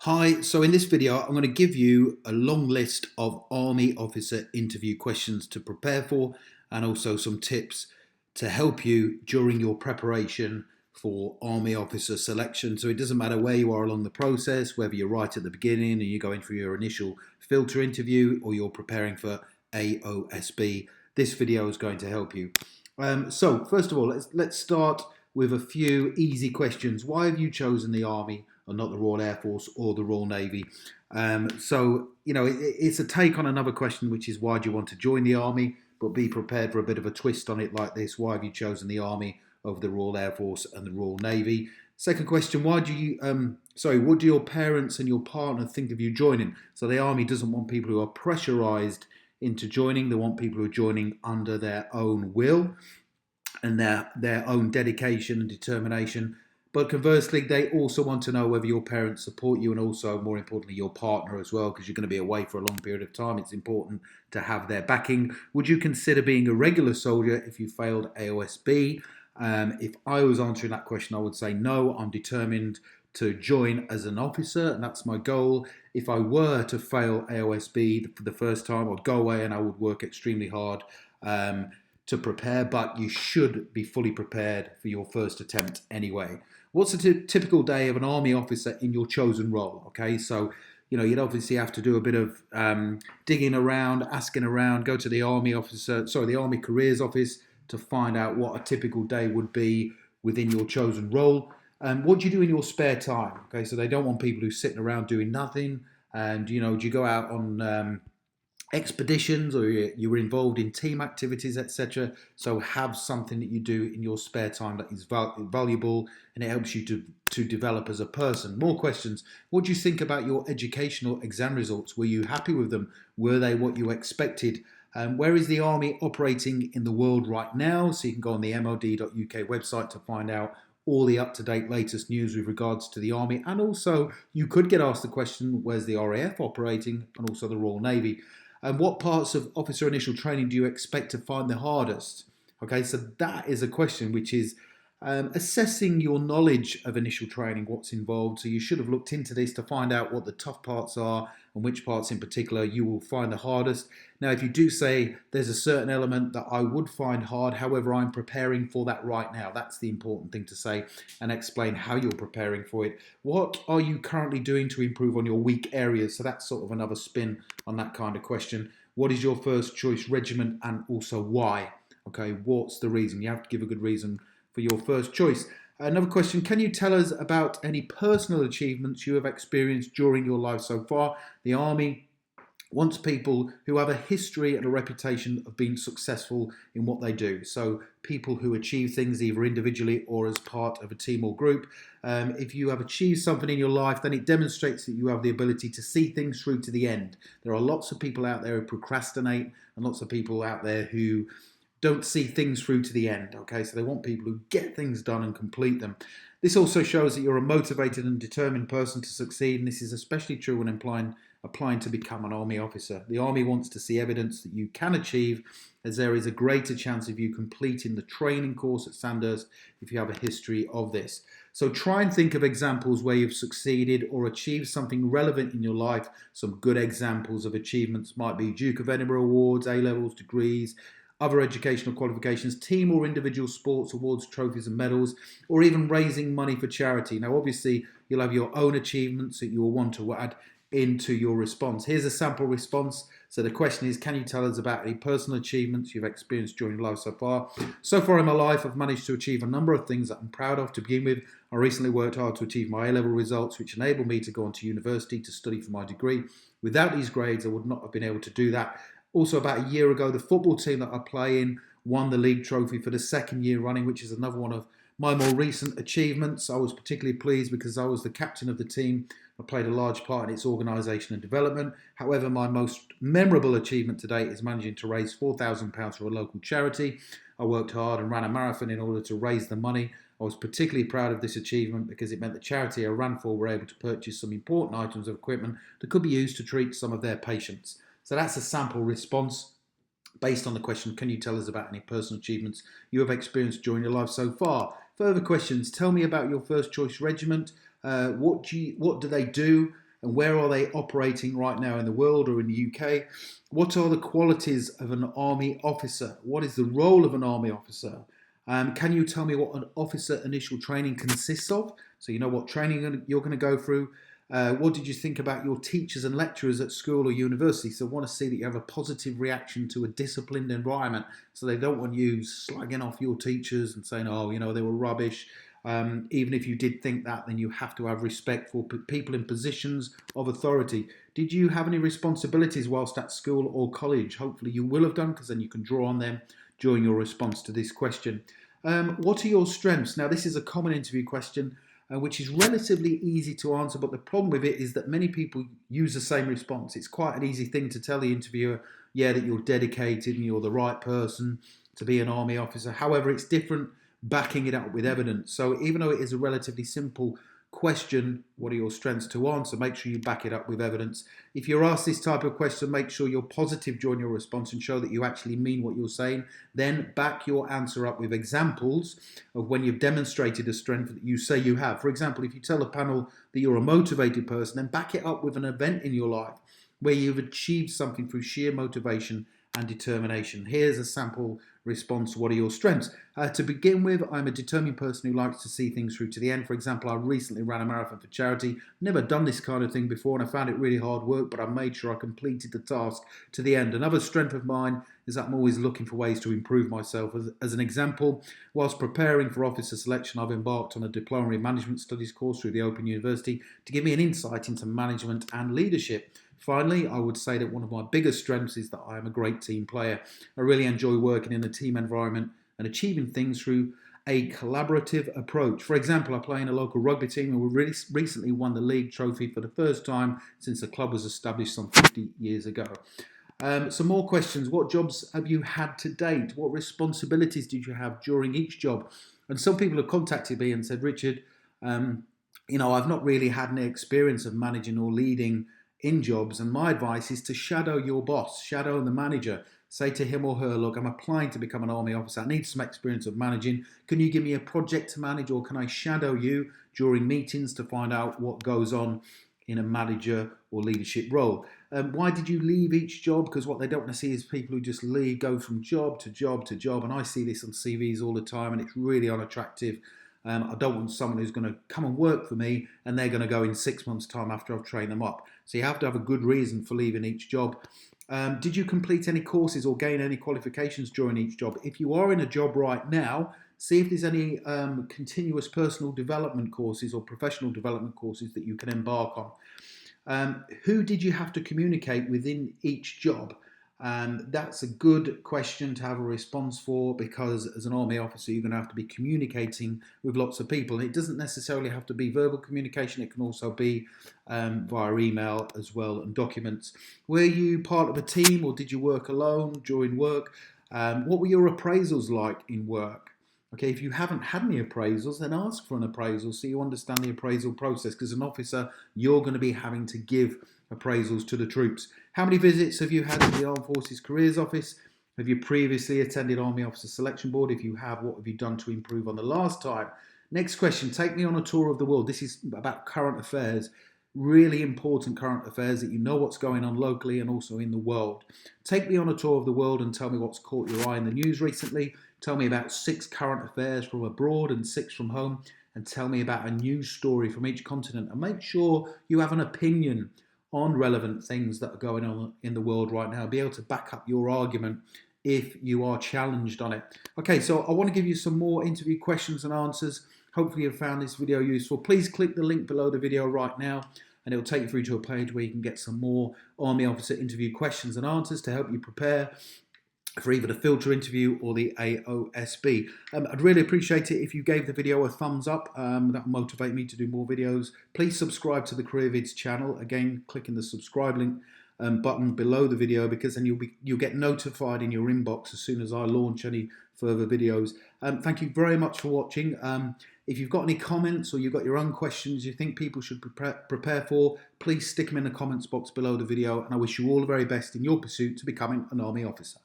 Hi, so in this video, I'm going to give you a long list of Army officer interview questions to prepare for and also some tips to help you during your preparation for Army officer selection. So it doesn't matter where you are along the process, whether you're right at the beginning and you're going through your initial filter interview or you're preparing for AOSB, this video is going to help you. So first of all, let's start with a few easy questions. Why have you chosen the Army and not the Royal Air Force or the Royal Navy? It's a take on another question, which is why do you want to join the Army? But be prepared for a bit of a twist on it like this. Why have you chosen the Army over the Royal Air Force and the Royal Navy? Second question, what do your parents and your partner think of you joining? So the Army doesn't want people who are pressurised into joining. They want people who are joining under their own will and their own dedication and determination. But conversely, they also want to know whether your parents support you and also, more importantly, your partner as well, because you're going to be away for a long period of time. It's important to have their backing. Would you consider being a regular soldier if you failed AOSB? If I was answering that question, I would say no, I'm determined to join as an officer, and that's my goal. If I were to fail AOSB for the first time, I'd go away and I would work extremely hard to prepare, but you should be fully prepared for your first attempt anyway. What's a typical day of an Army officer in your chosen role? Okay, so you'd obviously have to do a bit of digging around, asking around, go to the Army Careers Office to find out what a typical day would be within your chosen role. What do you do in your spare time? Okay, so they don't want people who are sitting around doing nothing. And do you go out on expeditions or you were involved in team activities, etc. So have something that you do in your spare time that is valuable and it helps you to develop as a person. More questions. What do you think about your educational exam results? Were you happy with them? Were they what you expected? Where is the Army operating in the world right now? So you can go on the MOD.UK website to find out all the up-to-date latest news with regards to the Army. And also you could get asked the question, where's the RAF operating, and also the Royal Navy. And what parts of officer initial training do you expect to find the hardest? Okay, so that is a question which is assessing your knowledge of initial training, what's involved. So you should have looked into this to find out what the tough parts are and which parts in particular you will find the hardest. Now, if you do say there's a certain element that I would find hard, however, I'm preparing for that right now. That's the important thing to say, and explain how you're preparing for it. What are you currently doing to improve on your weak areas? So that's sort of another spin on that kind of question. What is your first choice regiment and also why? Okay, what's the reason? You have to give a good reason for your first choice. Another question, can you tell us about any personal achievements you have experienced during your life so far? The Army wants people who have a history and a reputation of being successful in what they do. So people who achieve things either individually or as part of a team or group. If you have achieved something in your life, then it demonstrates that you have the ability to see things through to the end. There are lots of people out there who procrastinate and lots of people out there who don't see things through to the end. Okay, so they want people who get things done and complete them. This also shows that you're a motivated and determined person to succeed, and this is especially true when applying to become an Army officer. The Army wants to see evidence that you can achieve, as there is a greater chance of you completing the training course at Sandhurst if you have a history of this. So try and think of examples where you've succeeded or achieved something relevant in your life. Some good examples of achievements might be Duke of Edinburgh awards, A-levels, degrees, other educational qualifications, team or individual sports awards, trophies and medals, or even raising money for charity. Now, obviously, you'll have your own achievements that you will want to add into your response. Here's a sample response. So the question is, can you tell us about any personal achievements you've experienced during your life so far? So far in my life, I've managed to achieve a number of things that I'm proud of. To begin with, I recently worked hard to achieve my A-level results, which enabled me to go on to university to study for my degree. Without these grades, I would not have been able to do that. Also, about a year ago, the football team that I play in won the league trophy for the second year running, which is another one of my more recent achievements. I was particularly pleased because I was the captain of the team. I played a large part in its organisation and development. However, my most memorable achievement to date is managing to raise £4,000 for a local charity. I worked hard and ran a marathon in order to raise the money. I was particularly proud of this achievement because it meant the charity I ran for were able to purchase some important items of equipment that could be used to treat some of their patients. So that's a sample response based on the question, can you tell us about any personal achievements you have experienced during your life so far? Further questions, tell me about your first choice regiment. What do they do? and where are they operating right now in the world or in the UK? What are the qualities of an army officer? What is the role of an army officer? Can you tell me what an officer initial training consists of? So you know what training you're going to go through. What did you think about your teachers and lecturers at school or university? So I want to see that you have a positive reaction to a disciplined environment. So they don't want you slagging off your teachers and saying, oh, you know, they were rubbish. Even if you did think that, then you have to have respect for people in positions of authority. Did you have any responsibilities whilst at school or college? Hopefully you will have done, because then you can draw on them during your response to this question. What are your strengths? Now, this is a common interview question, which is relatively easy to answer, but the problem with it is that many people use the same response. It's quite an easy thing to tell the interviewer, yeah, that you're dedicated and you're the right person to be an army officer. However, it's different backing it up with evidence. So even though it is a relatively simple question, what are your strengths, to answer, make sure you back it up with evidence. If you're asked this type of question, make sure you're positive during your response and show that you actually mean what you're saying. Then back your answer up with examples of when you've demonstrated a strength that you say you have. For example, if you tell a panel that you're a motivated person, then back it up with an event in your life where you've achieved something through sheer motivation and determination. Here's a sample response. What are your strengths? To begin with, I'm a determined person who likes to see things through to the end. For example, I recently ran a marathon for charity. Never done this kind of thing before, and I found it really hard work, but I made sure I completed the task to the end. Another strength of mine is that I'm always looking for ways to improve myself. As an example, whilst preparing for officer selection, I've embarked on a diploma in management studies course through the Open University to give me an insight into management and leadership. Finally, I would say that one of my biggest strengths is that I am a great team player. I really enjoy working in a team environment and achieving things through a collaborative approach. For example, I play in a local rugby team and we recently won the league trophy for the first time since the club was established some 50 years ago. Some more questions. What jobs have you had to date? What responsibilities did you have during each job? And some people have contacted me and said, Richard, I've not really had any experience of managing or leading in jobs, and my advice is to shadow your boss, shadow the manager. Say to him or her, look, I'm applying to become an army officer. I need some experience of managing. Can you give me a project to manage, or can I shadow you during meetings to find out what goes on in a manager or leadership role? Why did you leave each job? Because what they don't want to see is people who just leave, go from job to job to job, and I see this on CVs all the time, and it's really unattractive. I don't want someone who's going to come and work for me and they're going to go in 6 months' time after I've trained them up. So you have to have a good reason for leaving each job. Did you complete any courses or gain any qualifications during each job? If you are in a job right now, see if there's any continuous personal development courses or professional development courses that you can embark on. Who did you have to communicate within each job? That's a good question to have a response for, because as an army officer you're going to have to be communicating with lots of people. It doesn't necessarily have to be verbal communication, it can also be via email as well, and documents. Were you part of a team or did you work alone during work? What were your appraisals like in work? Okay, if you haven't had any appraisals, then ask for an appraisal so you understand the appraisal process, because as an officer you're going to be having to give appraisals to the troops. How many visits have you had to the Armed Forces Careers Office? Have you previously attended Army Officer Selection Board? If you have, what have you done to improve on the last time? Next question, take me on a tour of the world. This is about current affairs, really important current affairs that you know what's going on locally and also in the world. Take me on a tour of the world and tell me what's caught your eye in the news recently. Tell me about 6 current affairs from abroad and 6 from home, and tell me about a news story from each continent. And make sure you have an opinion on relevant things that are going on in the world right now. Be able to back up your argument if you are challenged on it. Okay, so I want to give you some more interview questions and answers. Hopefully you've found this video useful. Please click the link below the video right now and it'll take you through to a page where you can get some more Army Officer interview questions and answers to help you prepare for either the filter interview or the AOSB. I'd really appreciate it if you gave the video a thumbs up. That will motivate me to do more videos. Please subscribe to the CareerVidz channel. Again, clicking the subscribe link button below the video, because then you'll get notified in your inbox as soon as I launch any further videos. Thank you very much for watching. If you've got any comments or you've got your own questions you think people should prepare for, please stick them in the comments box below the video, and I wish you all the very best in your pursuit to becoming an Army officer.